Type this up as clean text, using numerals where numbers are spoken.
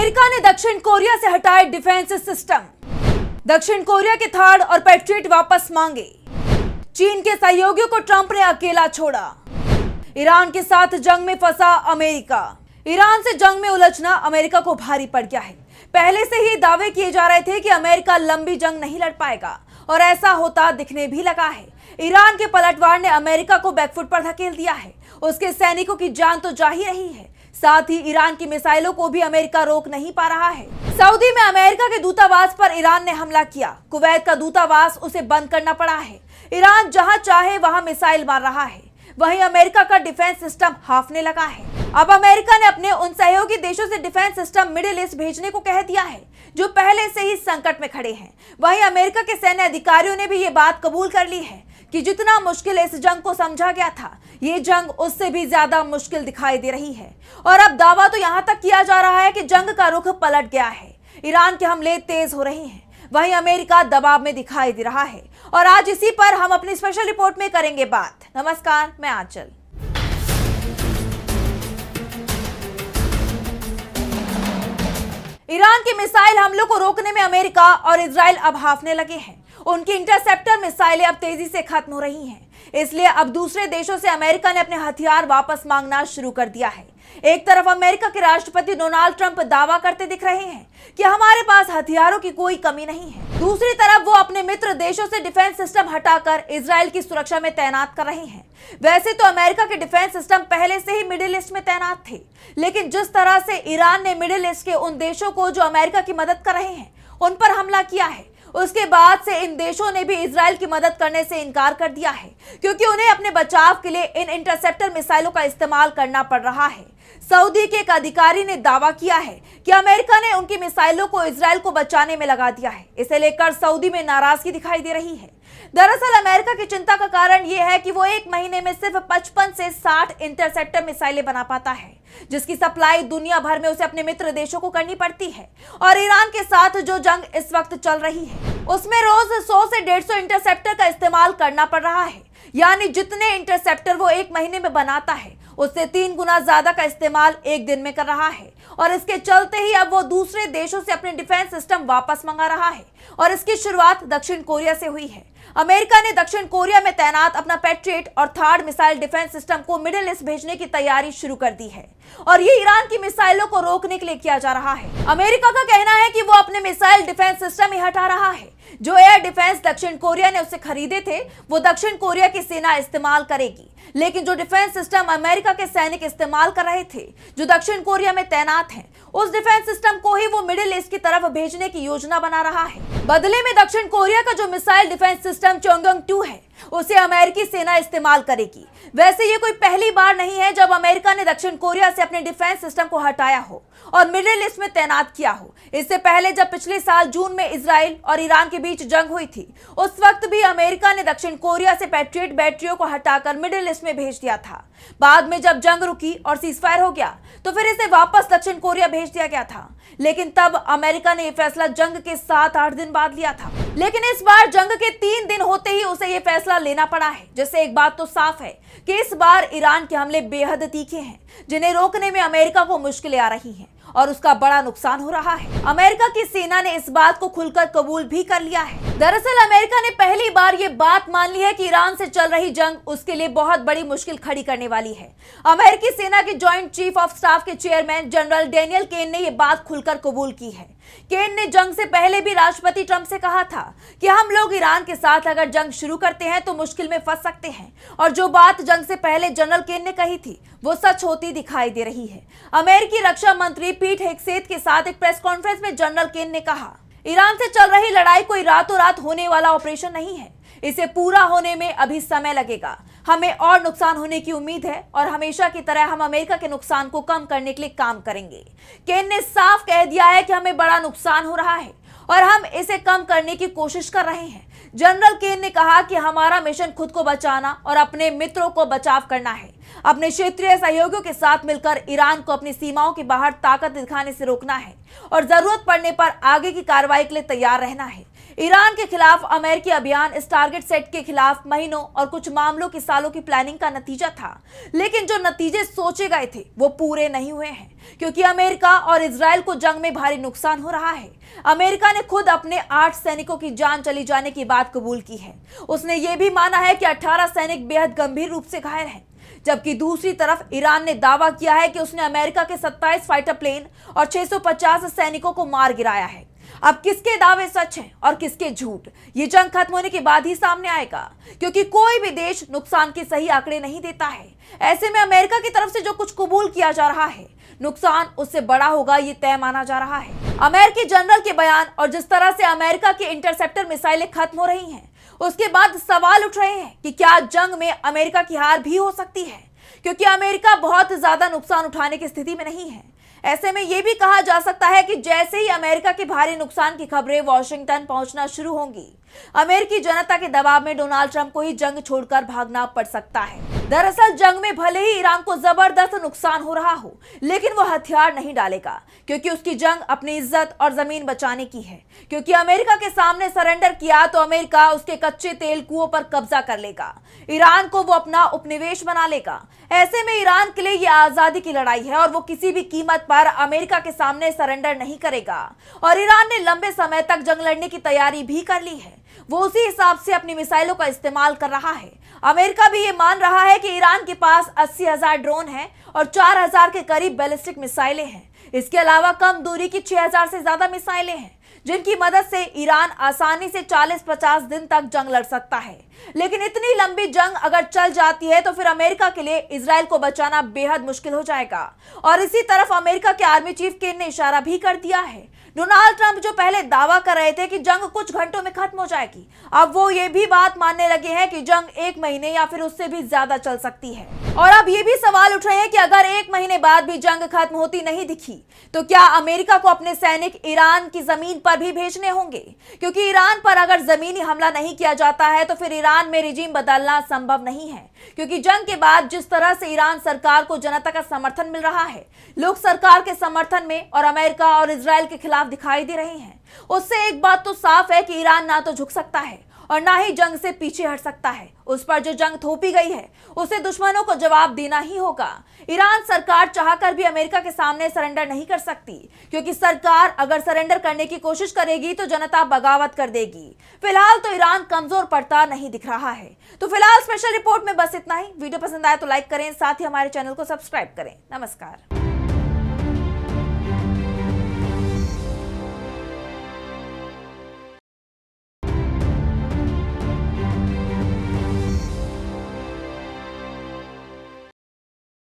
America ने दक्षिण Korea से हटाए डिफेंस सिस्टम। दक्षिण कोरिया के थाड और पैट्रियट वापस मांगे। चीन के सहयोगियों को ट्रंप ने अकेला छोड़ा। ईरान के साथ जंग में फंसा अमेरिका। ईरान से जंग में उलझना अमेरिका को भारी पड़ गया है। पहले से ही दावे किए जा रहे थे कि अमेरिका लंबी जंग नहीं लड़ पाएगा और ऐसा होता दिखने भी लगा है। ईरान के पलटवार ने अमेरिका को बैकफुट पर धकेल दिया है। उसके सैनिकों की जान तो जा ही रही है, साथ ही ईरान की मिसाइलों को भी अमेरिका रोक नहीं पा रहा है। सऊदी में अमेरिका के दूतावास पर ईरान ने हमला किया। कुवैत का दूतावास उसे बंद करना पड़ा है। ईरान जहां चाहे वहां मिसाइल मार रहा है। वहीं अमेरिका का डिफेंस सिस्टम हाफने लगा है। अब अमेरिका ने अपने उन सहयोगी देशों से डिफेंस सिस्टम मिडिल ईस्ट भेजने को कह दिया है जो पहले से ही संकट में खड़े हैं। वहीं अमेरिका के सैन्य अधिकारियों ने भी ये बात कबूल कर ली है कि जितना मुश्किल इस जंग को समझा गया था, ये जंग उससे भी ज्यादा मुश्किल दिखाई दे रही है। और अब दावा तो यहाँ तक किया जा रहा है कि जंग का रुख पलट गया है। ईरान के हमले तेज हो रहे हैं, वहीं अमेरिका दबाव में दिखाई दे रहा है। और आज इसी पर हम अपनी स्पेशल रिपोर्ट में करेंगे बात। नमस्कार, मैं आंचल। ईरान के मिसाइल हमलों को रोकने में अमेरिका और इजराइल अब हाफने लगे हैं। उनकी इंटरसेप्टर मिसाइलें अब तेजी से खत्म हो रही हैं। इसलिए अब दूसरे देशों से अमेरिका ने अपने हथियार वापस मांगना शुरू कर दिया है। एक तरफ अमेरिका के राष्ट्रपति डोनाल्ड ट्रंप दावा करते दिख रहे हैं कि हमारे पास हथियारों की कोई कमी नहीं है। दूसरी तरफ वो अपने मित्र देशों से डिफेंस सिस्टम हटाकर इजराइल की सुरक्षा में तैनात कर रहे हैं। वैसे तो अमेरिका के डिफेंस सिस्टम पहले से ही मिडिल ईस्ट में तैनात थे, लेकिन जिस तरह से ईरान ने मिडिल ईस्ट के उन देशों को जो अमेरिका की मदद कर रहे हैं उन पर हमला किया है, उसके बाद से इन देशों ने भी इजराइल की मदद करने से इनकार कर दिया है, क्योंकि उन्हें अपने बचाव के लिए इन इंटरसेप्टर मिसाइलों का इस्तेमाल करना पड़ रहा है। सऊदी के एक अधिकारी ने दावा किया है कि अमेरिका ने उनकी मिसाइलों को इजराइल को बचाने में लगा दिया है। इसे लेकर सऊदी में नाराजगी दिखाई दे रही है। दरअसल अमेरिका की चिंता का कारण यह है कि वो एक महीने में सिर्फ 55 से 60 इंटरसेप्टर मिसाइलें बना पाता है, जिसकी सप्लाई दुनिया भर में उसे अपने मित्र देशों को करनी पड़ती है। और ईरान के साथ जो जंग इस वक्त चल रही है उसमें रोज 100 से 150 इंटरसेप्टर का इस्तेमाल करना पड़ रहा है। यानी जितने इंटरसेप्टर वो एक महीने में बनाता है उससे 3 गुना ज्यादा का इस्तेमाल एक दिन में कर रहा है। और इसके चलते ही अब वो दूसरे देशों से अपने डिफेंस सिस्टम वापस मंगा रहा है। और इसकी शुरुआत दक्षिण कोरिया से हुई है। अमेरिका ने दक्षिण कोरिया में तैनात अपना पैट्रियट और थाड मिसाइल डिफेंस सिस्टम को मिडिल ईस्ट भेजने की तैयारी शुरू कर दी है। और ये ईरान की मिसाइलों को रोकने के लिए किया जा रहा है। अमेरिका का कहना है कि वो अपने मिसाइल डिफेंस सिस्टम ही हटा रहा है। जो एयर डिफेंस दक्षिण कोरिया ने उससे खरीदे थे वो दक्षिण कोरिया की सेना इस्तेमाल करेगी, लेकिन जो डिफेंस सिस्टम अमेरिका के सैनिक इस्तेमाल कर रहे थे जो दक्षिण कोरिया में तैनात हैं, उस डिफेंस सिस्टम को ही वो मिडिल ईस्ट की तरफ भेजने की योजना बना रहा है। बदले में दक्षिण कोरिया का जो मिसाइल डिफेंस सिस्टम चोंगयोंग-2 है उसे अमेरिकी सेना इस्तेमाल करेगी। वैसे ये कोई पहली बार नहीं है जब अमेरिका ने दक्षिण कोरिया से अपने डिफेंस सिस्टम को हटाया हो और मिडिल ईस्ट में तैनात किया हो। इससे पहले जब पिछले साल जून में इजराइल और ईरान के बीच जंग हुई थी, उस वक्त भी अमेरिका ने दक्षिण कोरिया से पैट्रियट बैटरियों को हटाकर मिडिल ईस्ट में भेज दिया था। बाद में जब जंग रुकी और सीजफायर हो गया तो फिर इसे वापस दक्षिण कोरिया भेज दिया गया था, लेकिन तब अमेरिका ने यह फैसला जंग के 7-8 दिन बाद लिया था। लेकिन इस बार जंग के 3 दिन होते ही उसे यह फैसला लेना पड़ा है, जिससे एक बात तो साफ है कि इस बार ईरान के हमले बेहद तीखे हैं, जिन्हें रोकने में अमेरिका को मुश्किलें आ रही हैं और उसका बड़ा नुकसान हो रहा है। अमेरिका की सेना ने इस बात को खुलकर कबूल भी कर लिया है। दरअसल अमेरिका ने पहली बार ये बात मान ली है कि ईरान से चल रही जंग उसके लिए बहुत बड़ी मुश्किल खड़ी करने वाली है। अमेरिकी सेना के जॉइंट चीफ ऑफ स्टाफ के चेयरमैन जनरल डेनियल केन ने यह बात खुलकर कबूल की है। केन ने जंग से पहले भी राष्ट्रपति ट्रंप से कहा था कि हम लोग ईरान के साथ अगर जंग शुरू करते हैं तो मुश्किल में फंस सकते हैं। और जो बात जंग से पहले जनरल केन ने कही थी वो सच होती दिखाई दे रही है। अमेरिकी रक्षा मंत्री पीट हेगसेथ के साथ एक प्रेस कॉन्फ्रेंस में जनरल केन ने कहा, ईरान से चल रही लड़ाई कोई रातों रात होने वाला ऑपरेशन नहीं है। इसे पूरा होने में अभी समय लगेगा। हमें और नुकसान होने की उम्मीद है और हमेशा की तरह हम अमेरिका के नुकसान को कम करने के लिए काम करेंगे। केन ने साफ कह दिया है कि हमें बड़ा नुकसान हो रहा है और हम इसे कम करने की कोशिश कर रहे हैं। जनरल केन ने कहा कि हमारा मिशन खुद को बचाना और अपने मित्रों को बचाव करना है। अपने क्षेत्रीय सहयोगियों के साथ मिलकर ईरान को अपनी सीमाओं के बाहर ताकत दिखाने से रोकना है और जरूरत पड़ने पर आगे की कार्रवाई के लिए तैयार रहना है। ईरान के खिलाफ अमेरिकी अभियान इस टारगेट सेट के खिलाफ महीनों और कुछ मामलों की सालों की प्लानिंग का नतीजा था, लेकिन जो नतीजे सोचे गए थे वो पूरे नहीं हुए हैं, क्योंकि अमेरिका और इजराइल को जंग में भारी नुकसान हो रहा है। अमेरिका ने खुद अपने 8 सैनिकों की जान चली जाने की बात कबूल की है। उसने ये भी माना है कि 18 सैनिक बेहद गंभीर रूप से घायल हैं, जबकि दूसरी तरफ ईरान ने दावा किया है कि उसने अमेरिका के 27 फाइटर प्लेन और 650 सैनिकों को मार गिराया है। अब किसके दावे सच हैं और किसके झूठ, ये जंग खत्म होने के बाद ही सामने आएगा, क्योंकि कोई भी देश नुकसान के सही आंकड़े नहीं देता है। ऐसे में अमेरिका की तरफ से जो कुछ कबूल किया जा रहा है, नुकसान उससे बड़ा होगा, ये तय माना जा रहा है। अमेरिकी जनरल के बयान और जिस तरह से अमेरिका की इंटरसेप्टर मिसाइलें खत्म हो रही हैं, उसके बाद सवाल उठ रहे हैं कि क्या जंग में अमेरिका की हार भी हो सकती है, क्योंकि अमेरिका बहुत ज्यादा नुकसान उठाने की स्थिति में नहीं है। ऐसे में यह भी कहा जा सकता है कि जैसे ही अमेरिका के भारी नुकसान की खबरें वॉशिंगटन पहुंचना शुरू होंगी, अमेरिकी जनता के दबाव में डोनाल्ड ट्रंप को ही जंग छोड़कर भागना पड़ सकता है। दरअसल जंग में भले ही ईरान को जबरदस्त नुकसान हो रहा हो, लेकिन वो हथियार नहीं डालेगा, क्योंकि उसकी जंग अपनी इज्जत और जमीन बचाने की है। क्योंकि अमेरिका के सामने सरेंडर किया तो अमेरिका उसके कच्चे तेल कुओं पर कब्जा कर लेगा, ईरान को वो अपना उपनिवेश बना लेगा। ऐसे में ईरान के लिए यह आजादी की लड़ाई है और वो किसी भी कीमत पर अमेरिका के सामने सरेंडर नहीं करेगा। और ईरान ने लंबे समय तक जंग लड़ने की तैयारी भी कर ली है, वो उसी हिसाब से अपनी मिसाइलों का इस्तेमाल कर रहा है। अमेरिका भी ये मान रहा है कि ईरान के पास 80,000 ड्रोन हैं और 4,000 के करीब बैलिस्टिक मिसाइलें हैं। इसके अलावा कम दूरी की 6,000 से ज्यादा मिसाइलें हैं, जिनकी मदद से ईरान आसानी से 40-50 दिन तक जंग लड़ सकता है। लेकिन इतनी लंबी जंग अगर चल जाती है तो फिर अमेरिका के लिए इजराइल को बचाना बेहद मुश्किल हो जाएगा। और इसी तरफ अमेरिका के आर्मी चीफ केन ने इशारा भी कर दिया है। डोनाल्ड ट्रंप जो पहले दावा कर रहे थे कि जंग कुछ घंटों में खत्म हो जाएगी, अब वो ये भी बात मानने लगे हैं कि जंग 1 महीने या फिर उससे भी ज्यादा चल सकती है। और अब ये भी सवाल उठ रहे हैं कि अगर 1 महीने बाद भी जंग खत्म होती नहीं दिखी, तो क्या अमेरिका को अपने सैनिक ईरान की जमीन पर भी भेजने होंगे? क्योंकि ईरान पर अगर जमीनी हमला नहीं किया जाता है तो फिर ईरान में रिजीम बदलना संभव नहीं है, क्योंकि जंग के बाद जिस तरह से ईरान सरकार को जनता का समर्थन मिल रहा है, लोग सरकार के समर्थन में और अमेरिका और इजराइल के खिलाफ दिखाई दे रहे हैं। उससे एक बात तो साफ है कि ईरान ना तो झुक सकता है और ना ही जंग से पीछे हट सकता है। उस पर जो जंग थोपी गई है उसे दुश्मनों को जवाब देना ही होगा। ईरान सरकार चाहकर भी अमेरिका के सामने सरेंडर नहीं कर सकती, क्योंकि सरकार अगर सरेंडर करने की कोशिश करेगी तो जनता बगावत कर देगी। फिलहाल तो ईरान कमजोर पड़ता नहीं दिख रहा है। तो फिलहाल स्पेशल रिपोर्ट में बस इतना ही। वीडियो पसंद आया तो लाइक करें, साथ ही हमारे चैनल को सब्सक्राइब करें। नमस्कार।